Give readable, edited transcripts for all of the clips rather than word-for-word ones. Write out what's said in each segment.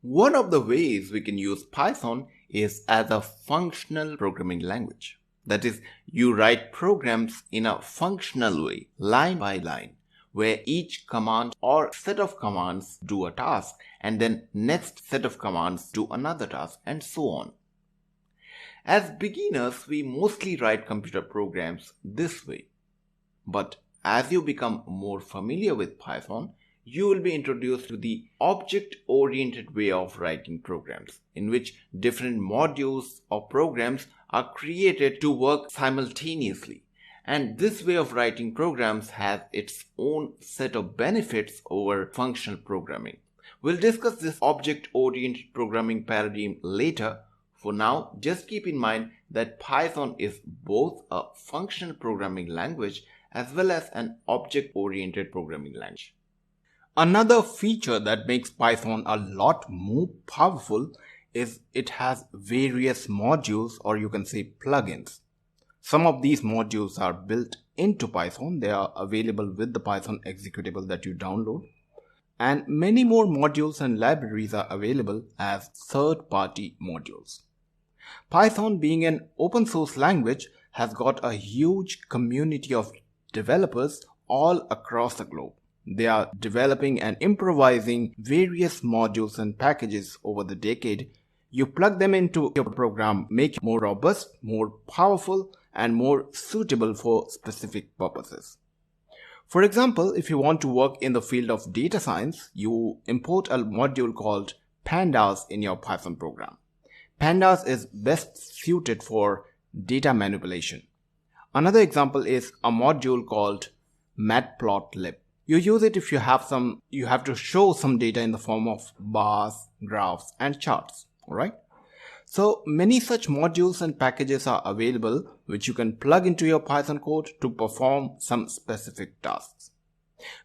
One of the ways we can use Python is as a functional programming language. That is, you write programs in a functional way, line by line, where each command or set of commands do a task and then next set of commands do another task and so on. As beginners, we mostly write computer programs this way. But as you become more familiar with Python, you will be introduced to the object-oriented way of writing programs, in which different modules or programs are created to work simultaneously. And this way of writing programs has its own set of benefits over functional programming. We'll discuss this object-oriented programming paradigm later. For now, just keep in mind that Python is both a functional programming language as well as an object-oriented programming language. Another feature that makes Python a lot more powerful is it has various modules, or you can say plugins. Some of these modules are built into Python. They are available with the Python executable that you download. And many more modules and libraries are available as third-party modules. Python, being an open source language, has got a huge community of developers all across the globe. They are developing and improvising various modules and packages over the decade. You plug them into your program, make it more robust, more powerful, and more suitable for specific purposes. For example, if you want to work in the field of data science, you import a module called Pandas in your Python program. Pandas is best suited for data manipulation. Another example is a module called Matplotlib. You use it if you have to show some data in the form of bars, graphs, and charts. Alright? So many such modules and packages are available which you can plug into your Python code to perform some specific tasks.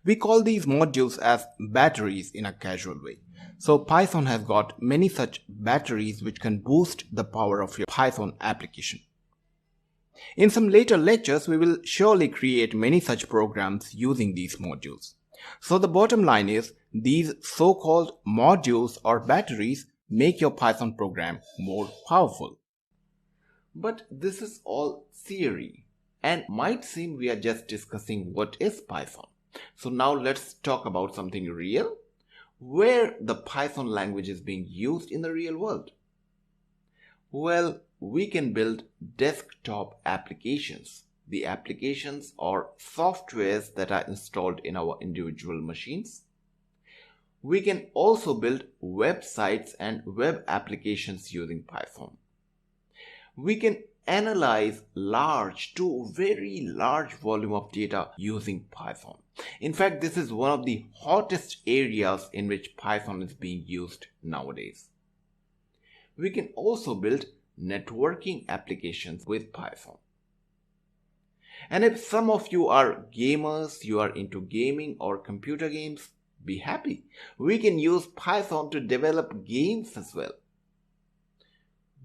We call these modules as batteries in a casual way. So Python has got many such batteries which can boost the power of your Python application. In some later lectures, we will surely create many such programs using these modules. So the bottom line is, these so-called modules or batteries make your Python program more powerful. But this is all theory and might seem we are just discussing what is Python. So now let's talk about something real, where the Python language is being used in the real world. Well, we can build desktop applications. The applications are softwares that are installed in our individual machines. We can also build websites and web applications using Python. We can analyze large to very large volume of data using Python. In fact, this is one of the hottest areas in which Python is being used nowadays. We can also build networking applications with Python. And if some of you are gamers, you are into gaming or computer games, be happy. We can use Python to develop games as well.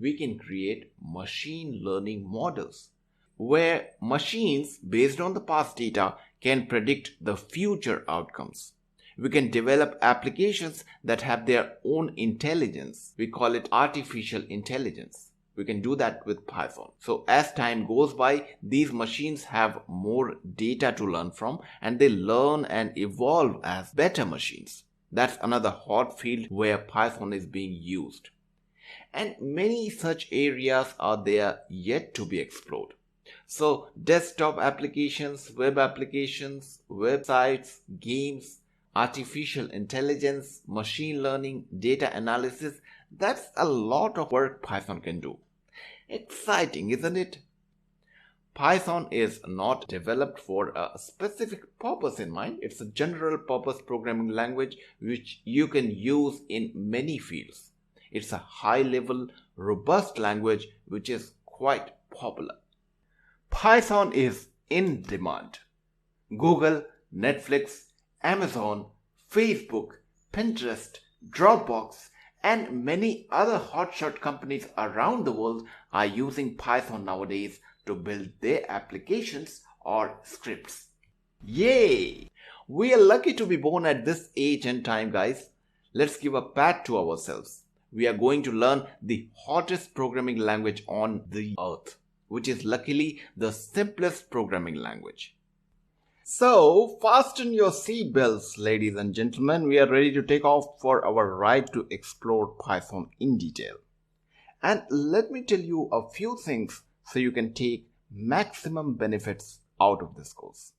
We can create machine learning models where machines based on the past data can predict the future outcomes. We can develop applications that have their own intelligence. We call it artificial intelligence. We can do that with Python. So as time goes by, these machines have more data to learn from and they learn and evolve as better machines. That's another hot field where Python is being used. And many such areas are there yet to be explored. So desktop applications, web applications, websites, games, artificial intelligence, machine learning, data analysis, that's a lot of work Python can do. Exciting, isn't it? Python is not developed for a specific purpose in mind. It's a general purpose programming language which you can use in many fields. It's a high-level, robust language which is quite popular. Python is in demand. Google, Netflix, Amazon, Facebook, Pinterest, Dropbox, and many other hotshot companies around the world are using Python nowadays to build their applications or scripts. Yay! We are lucky to be born at this age and time, guys. let's give a pat to ourselves. We are going to learn the hottest programming language on the earth, which is luckily the simplest programming language. So, fasten your seatbelts, ladies and gentlemen. We are ready to take off for our ride to explore Python in detail. And let me tell you a few things so you can take maximum benefits out of this course.